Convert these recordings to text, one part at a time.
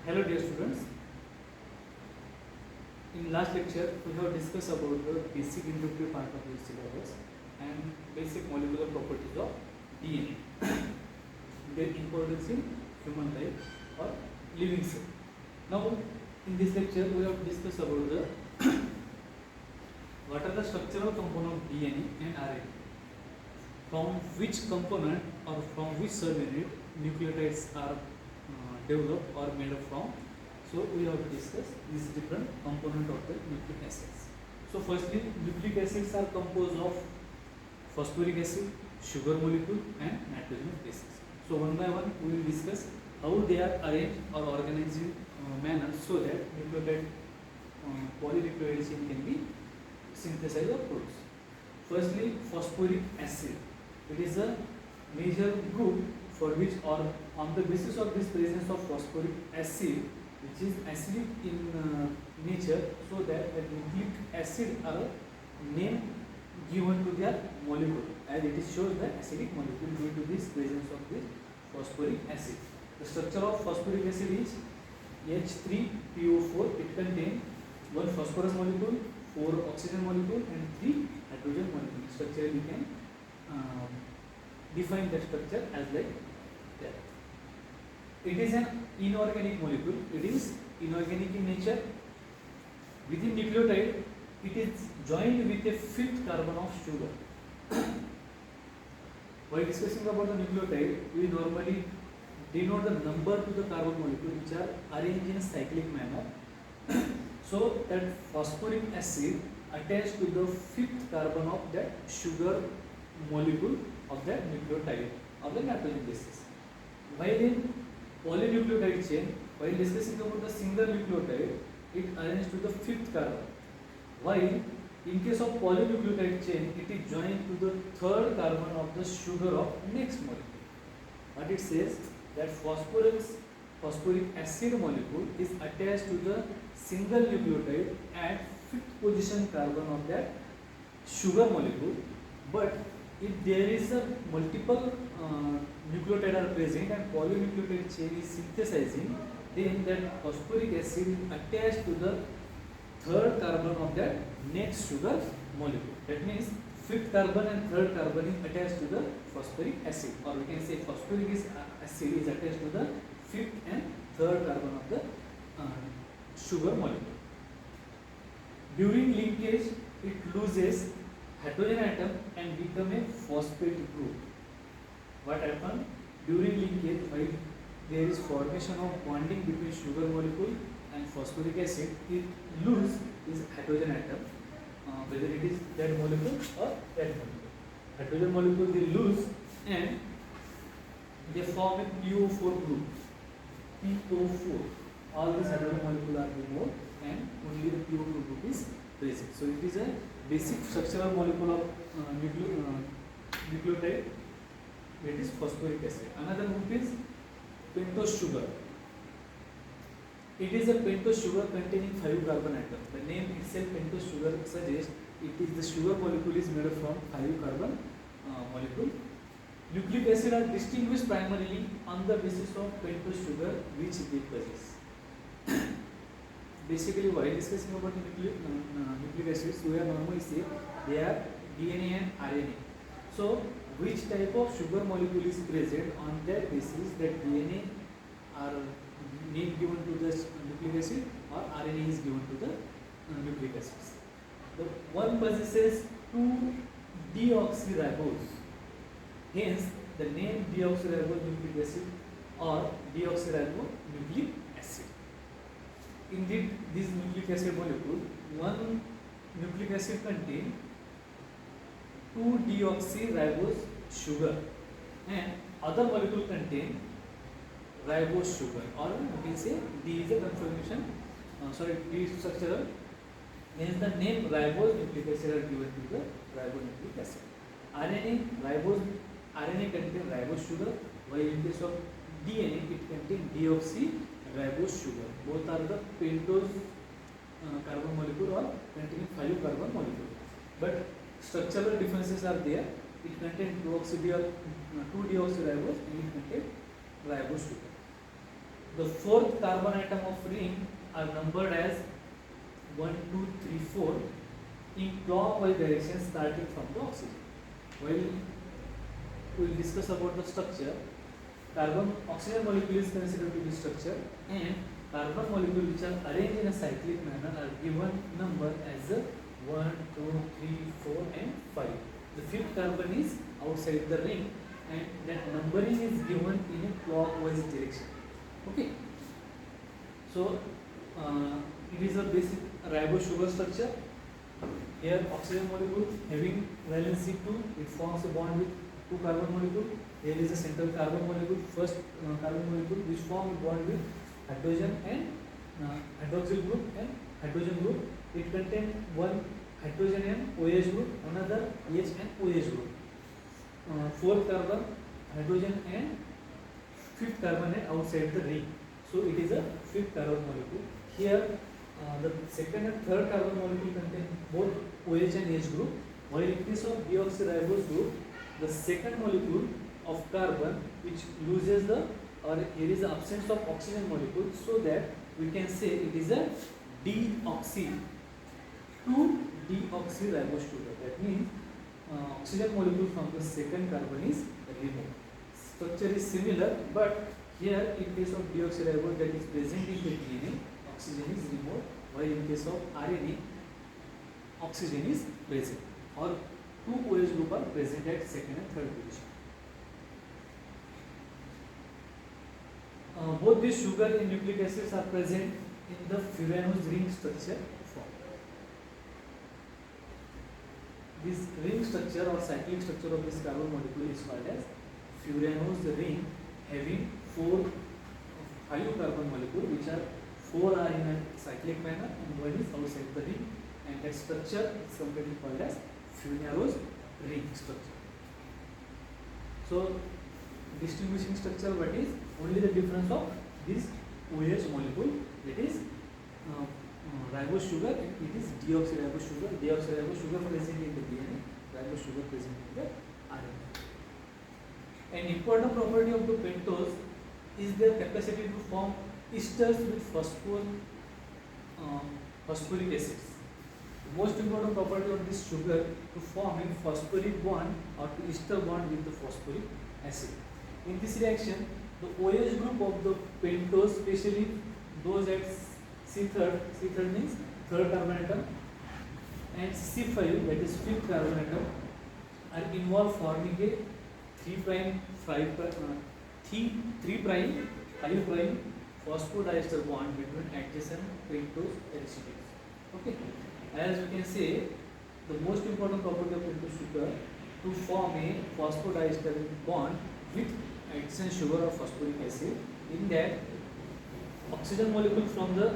Hello dear students, in last lecture we have discussed about the basic introductory part of this syllabus and basic molecular properties of DNA, their importance in human life or living cell. Now in this lecture we have discussed about the what are the structural components of DNA and RNA, from which component or from which subunit nucleotides are developed or made up from. So we have to discuss these different components of the nucleic acids. So firstly, nucleic acids are composed of phosphoric acid, sugar molecule and nitrogenous bases. So one by one we will discuss how they are arranged or organized in manner so that nucleotide polynucleotide chain can be synthesized or produced. Firstly, phosphoric acid. It is a major group for which, or on the basis of this presence of phosphoric acid, which is acidic in nature, so that the nucleic acid are name given to their molecule, as it is shows the acidic molecule due to this presence of this phosphoric acid. The structure of phosphoric acid is H3PO4. It contains one phosphorus molecule, 4 oxygen molecule and 3 hydrogen molecule. Structure we can define the structure as like that. It is an inorganic molecule. It is inorganic in nature. Within nucleotide, it is joined with a 5th carbon of sugar. While discussing about the nucleotide, we normally denote the number to the carbon molecule which are arranged in a cyclic manner. So that phosphoric acid attached to the 5th carbon of that sugar molecule of that nucleotide of the nitrogen bases. While in polynucleotide chain, while discussing about the single nucleotide, it arranged to the 5th carbon. While in case of polynucleotide chain, it is joined to the 3rd carbon of the sugar of next molecule. What it says that phosphoric acid molecule is attached to the single nucleotide at 5th position carbon of that sugar molecule, but if there is a multiple nucleotide are present and polynucleotide chain is synthesizing, then that phosphoric acid is attached to the 3rd carbon of that next sugar molecule. That means 5th carbon and 3rd carbon is attached to the phosphoric acid, or we can say phosphoric acid is attached to the 5th and 3rd carbon of the sugar molecule. During linkage, it loses hydrogen atom and become a phosphate group. What happens during linkage? While there is formation of bonding between sugar molecule and phosphoric acid, it loses its hydrogen atom, whether it is that molecule or that molecule. Hydrogen molecule they lose and they form a PO4 group. PO4. All these hydrogen molecules are removed and only the PO4 group is present. So it is a basic structural molecule of nucleotide. It is phosphoric acid. Another group is pentose sugar. It is a pentose sugar containing 5 carbon atom. The name itself pentose sugar suggests it is the sugar molecule is made from 5 carbon molecule. Nucleic acid are distinguished primarily on the basis of pentose sugar which they possess. Basically, while discussing about nucleic acids, we are normally say they are DNA and RNA. So which type of sugar molecule is present, on that basis that DNA are name given to the nucleic acid or RNA is given to the nucleic acids. The one possesses 2-deoxyribose, hence the name deoxyribose nucleic acid or deoxyribonucleic acid. Indeed, this nucleic acid molecule, one nucleic acid contains 2-deoxyribose sugar and other molecule contain ribose sugar, or we can say D is a conformation, D is structural, hence the name ribose nucleic acid are given to the ribonucleic acid. RNA contains ribose sugar, while in case of DNA it contains deoxyribose sugar. Both are the pentose carbon molecule or containing 5 carbon molecule, but structural differences are there. It contains 2-deoxyribose and it contains ribose sugar. The fourth carbon atom of ring are numbered as 1, 2, 3, 4 in clockwise direction starting from the oxygen. While we will discuss about the structure, carbon oxygen molecule is considered to be structure, and carbon molecule which are arranged in a cyclic manner are given number as 1, 2, 3, 4 and 5. The fifth carbon is outside the ring, and that numbering is given in a clockwise direction. Okay. So it is a basic ribose sugar structure. Here oxygen molecule having valency 2, it forms a bond with 2 carbon molecule. Here is a central carbon molecule, first carbon molecule which form a bond with hydrogen and hydroxyl group and hydrogen group. It contains one hydrogen and OH group, another H and OH group. Fourth carbon hydrogen and fifth carbon is outside the ring. So it is a fifth carbon molecule. Here the second and third carbon molecule contain both OH and H group, while in case of deoxyribose group, the second molecule of carbon which loses the, or here is the absence of oxygen molecule, so that we can say it is a deoxy 2-deoxyribose sugar. That means oxygen molecule from the second carbon is removed. Structure is similar, but here in case of deoxyribose that is present in the DNA, oxygen is removed, while in case of RNA, oxygen is present, or 2 OH group are present at second and third position. Both these sugar and nucleic acids are present in the furanose ring structure form. This ring structure or cyclic structure of this carbon molecule is called as furanose ring, having 5 carbon molecule, which are 4 are in a cyclic manner and 1 is outside the ring, and that structure is completely called as furanose ring structure. So distinguishing structure, what is only the difference of this OH molecule, that is ribose sugar, and it is deoxyribose sugar. Deoxyribose sugar present in the DNA, ribose sugar present in the RNA. An important property of the pentose is their capacity to form esters with phosphoric acids. The most important property of this sugar to form a phosphoric bond or to ester bond with the phosphoric acid. In this reaction, the OH group of the pentose, especially those at C3 means third carbon atom, and C5, that is fifth carbon atom, are involved forming a 3' 5' phosphodiester bond between adjacent pentose residues. Okay, as we can say, the most important property of pentose sugar to form a phosphodiester bond with adjacent sugar or phosphoric acid, in that oxygen molecule from the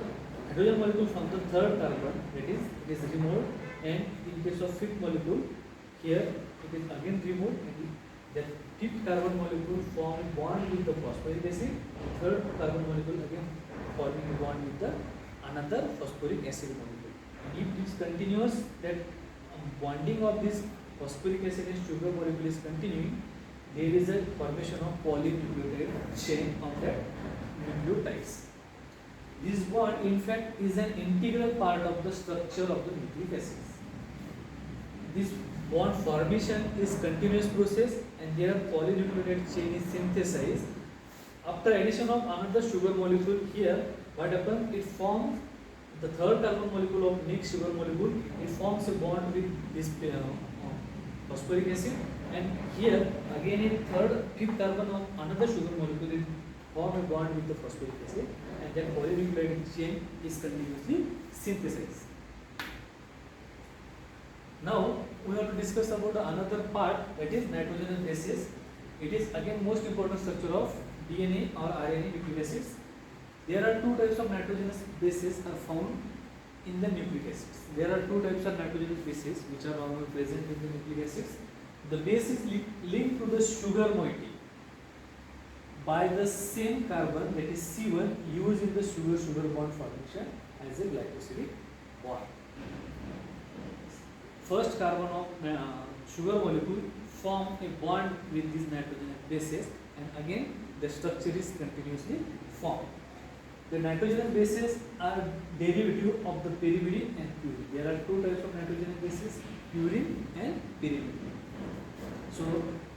hydrogen molecule from the third carbon, that is, it is removed, and in case of fifth molecule, here it is again removed, and that fifth carbon molecule form a bond with the phosphoric acid, third carbon molecule again forming a bond with the another phosphoric acid molecule. And if it is continuous, that bonding of this phosphoric acid and sugar molecule is continuing, there is a formation of polynucleotide chain of that nucleotides. This bond in fact is an integral part of the structure of the nucleic acids. This bond formation is continuous process, and their polynucleotide chain is synthesized. After addition of another sugar molecule here, what happens? It forms the third carbon molecule of next sugar molecule. It forms a bond with this phosphoric acid, and here again a fifth carbon of another sugar molecule is form a bond with the phosphoric acid, and that polynucleotide chain is continuously synthesized. Now we have to discuss about another part, that is nitrogenous bases. It is again most important structure of DNA or RNA nucleic acids. There are two types of nitrogenous bases are found in the nucleic acids. There are two types of nitrogenous bases which are normally present in the nucleic acids. The base is linked to the sugar moiety by the same carbon, that is C1, used in the sugar-sugar bond formation as a glycosidic bond. First carbon of sugar molecule form a bond with these nitrogenous bases, and again the structure is continuously formed. The nitrogenous bases are derivative of the pyrimidine and purine. There are two types of nitrogenous bases, purine and pyrimidine. So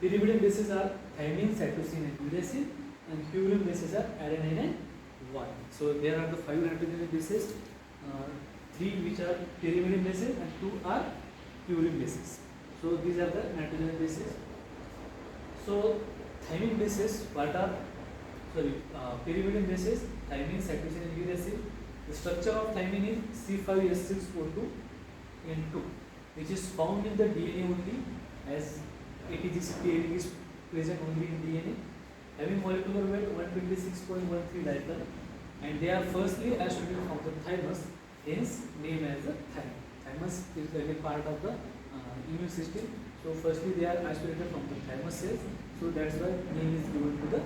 pyrimidine bases are thymine, cytosine and uracil, and purine bases are adenine and guanine. So there are the 5 nitrogenous bases, 3 which are pyrimidine bases and 2 are purine bases. So these are the nitrogenous bases. So thymine bases, what are pyrimidine bases, thymine, cytosine and uracil. The structure of thymine is C5H6O2 N2, which is found in the DNA only, as ATGC is present only in DNA, having molecular weight 126.13 Dalton, and they are firstly isolated from the thymus, hence name as the thymus. Thymus is like a part of the immune system. So firstly they are isolated from the thymus cells. So that's why name is given to the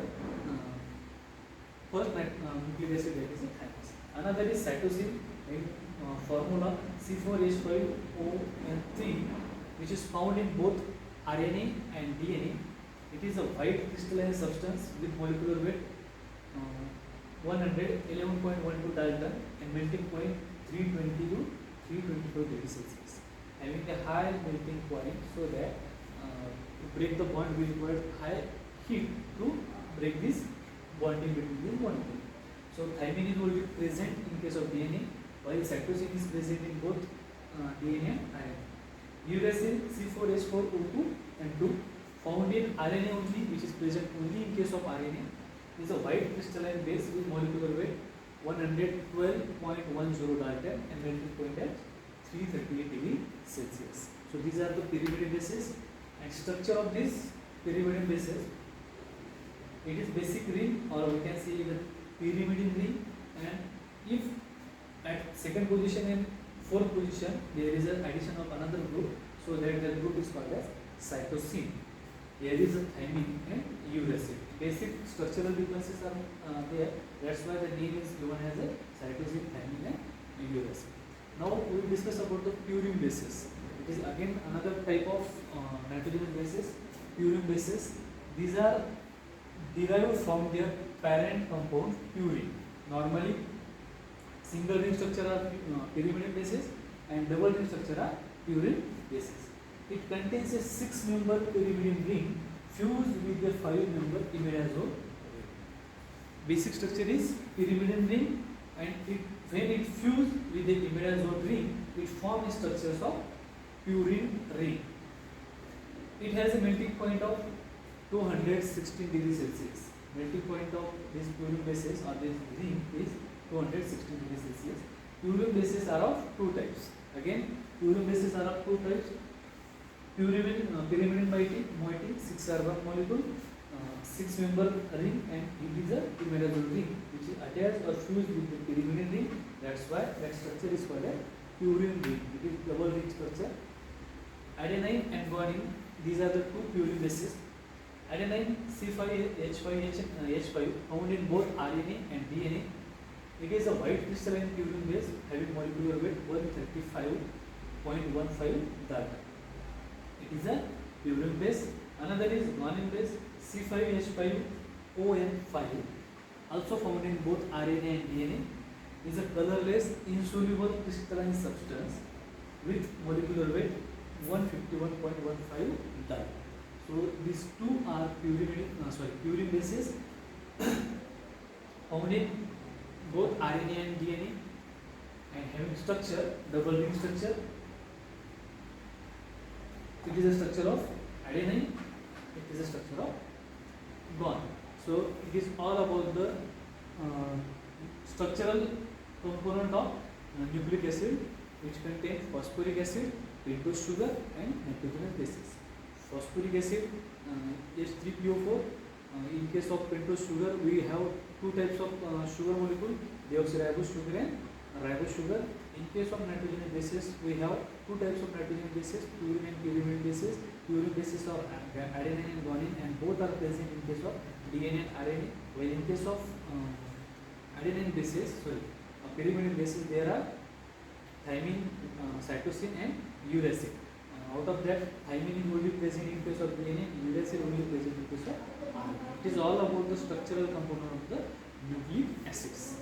first nucleic acid, that is the thymus. Another is cytosine, formula C4H5O3, which is found in both RNA and DNA. It is a white crystalline substance with molecular weight 111.12 Dalton and melting point 320 to 324 degrees Celsius, having a high melting point, so that to break the bond we require high heat to break this bonding between the molecule. So thymine is only present in case of DNA, while cytosine is present in both DNA and RNA. Uracil C4H4O2 and 2, found in RNA only, which is present only in case of RNA, is a white crystalline base with molecular weight 112.10 Dalton and melting point at 338 degrees Celsius. So these are the pyrimidine bases, and structure of this pyrimidine bases, it is basic ring, or we can say the pyrimidine ring, and if at second position and fourth position there is an addition of another group, so that the group is called as cytosine. Here is a thymine and uracil. Basic structural differences are there. That's why the name is given as a cytosine, thymine and uracil. Now we will discuss about the purine bases. It is again another type of nitrogenous bases, purine bases. These are derived from their parent compound purine. Normally single ring structure are pyrimidine bases and double ring structure are purine bases. It contains a 6-member pyrimidine ring fused with a 5-member imidazole ring. Basic structure is pyrimidine ring, and when it fused with the imidazole ring, it forms structures of purine ring. It has a melting point of 216 degrees Celsius. Melting point of this purine bases or this ring is 216 degrees Celsius. Purine bases are of two types. Again, purine bases are of two types. Pyrimidine moiety, 6-carbon molecule, 6-member ring, and it is a imidazole ring which is attached or fused with the pyrimidine ring. That's why that structure is called a purine ring. It is double ring structure. Adenine and guanine, these are the two purine bases. Adenine C5H5 found in both RNA and DNA. It is a white crystalline purine base having molecular weight 135.15 Dalton. It is a purine base. Another is guanine base C5H5ON5, also found in both RNA and DNA. Is a colorless, insoluble crystalline substance with molecular weight 151.15 Dalton. So these two are purine bases found in both RNA and DNA and having structure, double ring structure. It is a structure of adenine, it is a structure of guanine. So it is all about the structural component of nucleic acid, which contains phosphoric acid, pentose sugar and nitrogenous bases. Phosphoric acid H3PO4. In case of pentose sugar, we have two types of sugar molecule, deoxyribose sugar and ribose sugar. In case of nitrogenous bases, we have two types of nitrogenous bases, purine and pyrimidine bases. Purine bases are adenine and guanine, and both are present in case of DNA and RNA. While in case of pyrimidine bases, there are thymine, cytosine and uracil. Out of that, thymine is only present in case of DNA, uracil only present in case of RNA. It is all about the structural component of the nucleic acids.